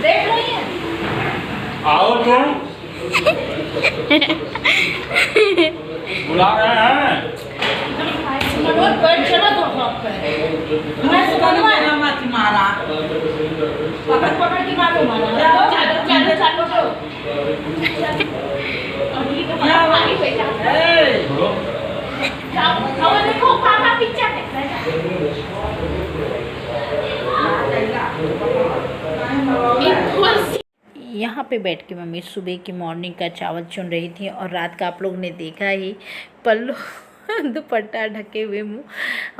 देख रही है? आओ तुम बुला रहे हैं। मनोज बैठ चलो तो शॉप पे। मैं सुबह मत मारा। पकड़ पकड़ के मारो मारा। चलो चलो चलो। अभी तो पानी बेचा। जाओ देखो पापा पिक्चर देख रहे हैं। यहाँ पे बैठ के मम्मी सुबह की मॉर्निंग का चावल चुन रही थी और रात का आप लोग ने देखा ही पल्लू दुपट्टा ढके हुए मुँह,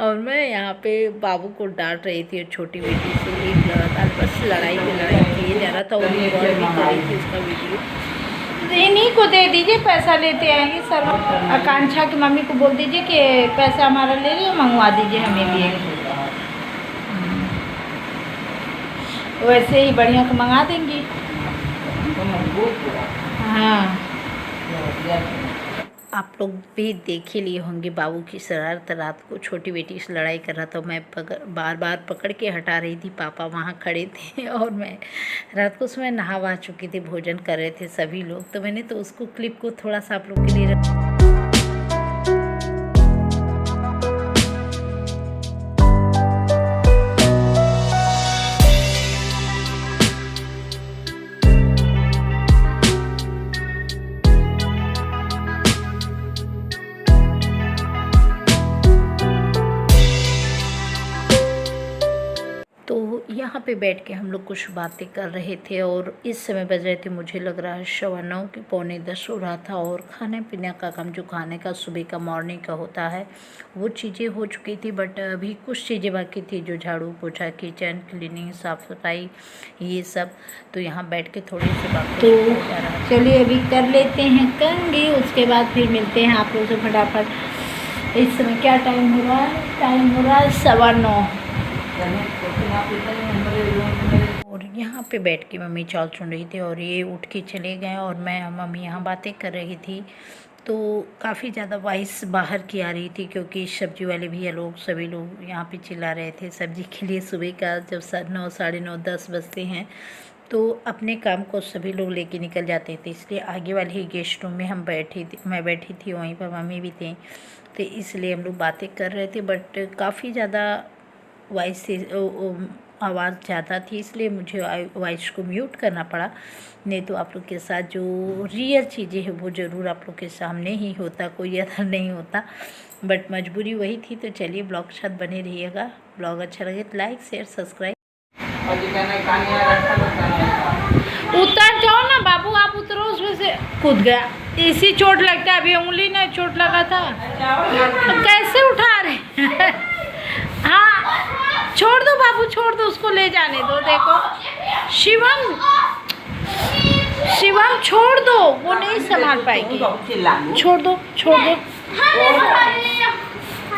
और मैं यहाँ पे बाबू को डांट रही थी और छोटी बेटी से एक लगातार बस लड़ाई पे लड़ाई किए जा रहा था और रिकॉर्ड भी कर रही थी उसका वीडियो। इन्हीं को दे दीजिए, पैसा लेते आएंगे सर। आकांक्षा की मम्मी को बोल दीजिए कि पैसा हमारा ले लीजिए, मंगवा दीजिए हमें भी। वैसे ही बढ़िया को मंगा देंगी। हाँ, आप लोग भी देख ही लिए होंगे बाबू की शरारत। रात को छोटी बेटी से लड़ाई कर रहा था, मैं बार बार पकड़ के हटा रही थी। पापा वहाँ खड़े थे और मैं रात को उसमें नहा वहा चुकी थी, भोजन कर रहे थे सभी लोग, तो मैंने तो उसको क्लिप को थोड़ा सा आप लोग के लिए यहाँ पे बैठ के हम लोग कुछ बातें कर रहे थे और इस समय बज रहे थे, मुझे लग रहा है 9:15 कि 9:45 हो रहा था। और खाने पीने का काम जो खाने का सुबह का मॉर्निंग का होता है वो चीज़ें हो चुकी थी, बट अभी कुछ चीज़ें बाकी थी, जो झाड़ू पोछा, किचन क्लीनिंग, साफ़ सफाई, ये सब। तो यहाँ बैठ के थोड़ी सी बात तो चलिए अभी कर लेते हैं, करेंगे उसके बाद फिर मिलते हैं आप लोगों से फटाफट। इस समय क्या टाइम हो रहा है? टाइम हो रहा है 9:15। और यहाँ पे बैठ के मम्मी चावल चुन रही थी और ये उठ के चले गए और मैं मम्मी यहाँ बातें कर रही थी। तो काफ़ी ज़्यादा वॉइस बाहर की आ रही थी, क्योंकि सब्जी वाले भैया लोग सभी लोग यहाँ पे चिल्ला रहे थे सब्जी के लिए। सुबह का जब 9, 9:30, 10 बजते हैं तो अपने काम को सभी लोग लेके निकल जाते थे, इसलिए आगे वाले ही गेस्ट रूम में मैं बैठी थी, वहीं पर मम्मी भी थी, तो इसलिए हम लोग बातें कर रहे थे। बट काफ़ी ज़्यादा वॉइस आवाज़ ज़्यादा थी, इसलिए मुझे वॉइस को म्यूट करना पड़ा। नहीं तो आप लोग के साथ जो रियल चीज़ें हैं वो ज़रूर आप लोग के सामने ही होता, कोई अदर नहीं होता, बट मजबूरी वही थी। तो चलिए ब्लॉग के साथ बने रहिएगा। ब्लॉग अच्छा लगे तो लाइक शेयर सब्सक्राइब। उतर जाओ ना बाबू, आप उतरो, उसमें से कूद गया। इसी चोट लगता है, अभी उंगली ने चोट लगा था। कैसे उठा रहे? हाँ छोड़ दो बाबू, छोड़ दो, उसको ले जाने दो। देखो शिवम छोड़ दो, वो नहीं संभाल पाएगी। छोड़ दो छोड़ दो।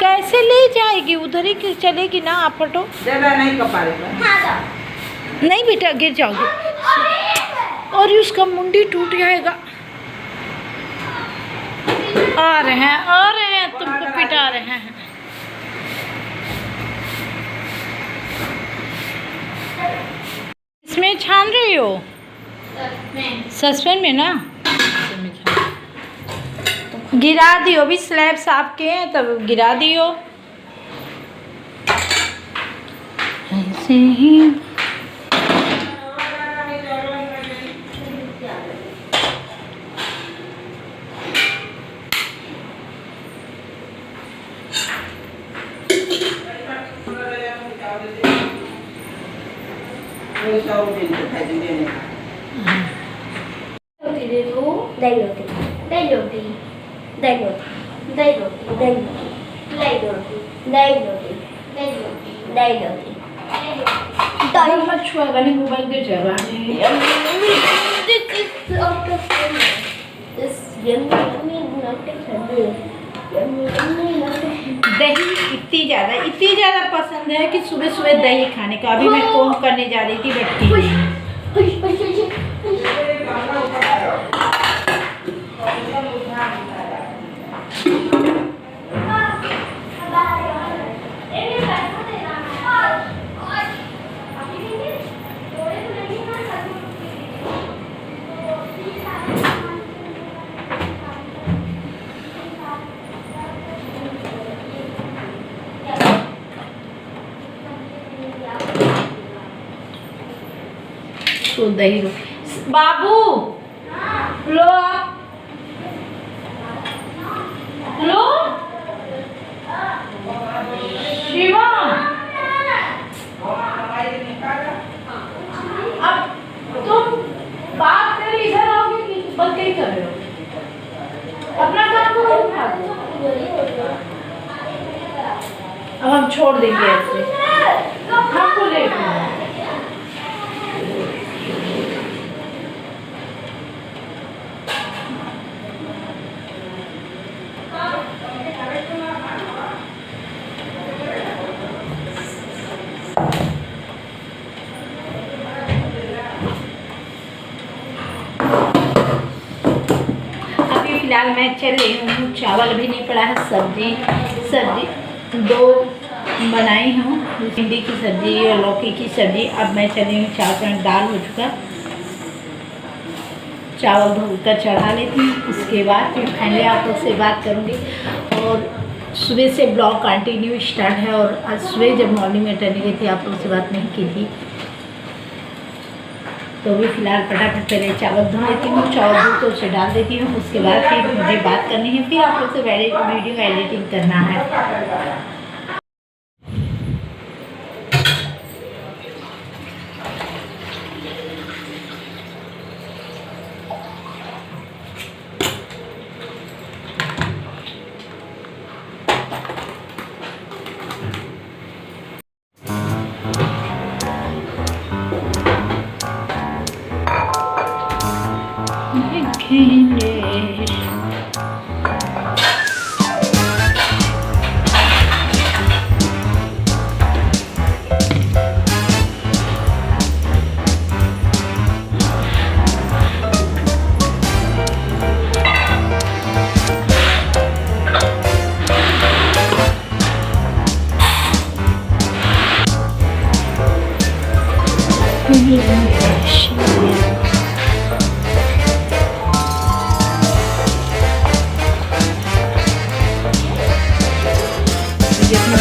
कैसे ले जाएगी? उधर ही चलेगी ना, आप हटो। नहीं बेटा, गिर जाओगे और उसका मुंडी टूट जाएगा। आ रहे हैं तुमको पिटा रहे हैं। इसमें छान रही हो? सस्पेन में ना गिरा दियो, अभी स्लैब साफ के हैं तब गिरा दियो। ऐसे ही मोबाइल गिर जाएगा। दही इतनी ज़्यादा पसंद है कि सुबह सुबह दही खाने का। अभी मैं कोम करने जा रही थी बट इसको दही रो। बाबू लो आप, लो शिवा, अब तुम बात कर इधर आओगे कि बंद ही कर रहे हो? अपना काम करो। अब हम छोड़ देंगे ऐसे, हमको लेट हो रहा है। अभी फिलहाल मैं चल रही हूँ, चावल भी नहीं पड़ा है, सब्जी 2 बनाई हूँ, भिंडी की सब्जी और लौकी की सब्जी। अब मैं चली हूँ, चावल दाल हो चुका, चावल धोकर चढ़ा लेती हूँ, उसके बाद फिर फाइनली आप लोग से बात करूँगी। और सुबह से ब्लॉग कंटिन्यू स्टार्ट है, और आज सुबह जब मॉर्निंग में टहलने गई थी आप लोग से बात नहीं की थी, तो भी फिलहाल फटाफट पहले चावल धो लेती हूँ, चावल धो तो उसे डाल देती हूँ, उसके बाद फिर मुझे बात करनी है, फिर आप लोग से वीडियो एडिटिंग करना है।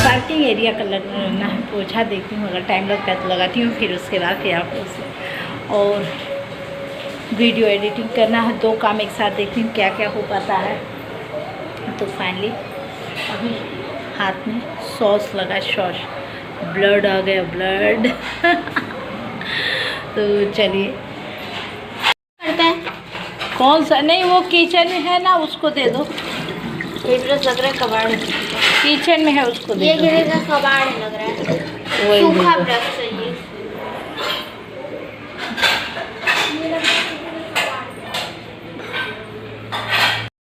पार्किंग एरिया का लगना है, पोछा देखती हूँ, अगर टाइम लगता है तो लगाती हूँ, फिर उसके बाद फिर आप उसे और वीडियो एडिटिंग करना है। 2 काम एक साथ देखती हूँ क्या क्या हो पाता है। तो फाइनली अभी हाथ में सॉस लगा, सॉस ब्लड आ गया, ब्लड तो चलिए करता है कौन सा, नहीं वो किचन में है ना, उसको दे दो। ब्रश लग रहा है, कबाड़ है, किचन में है, उसको दे ये दो। गिरेगा, कबाड़ लग रहा है, वही सूखा दे दो। ब्रश चाहिए।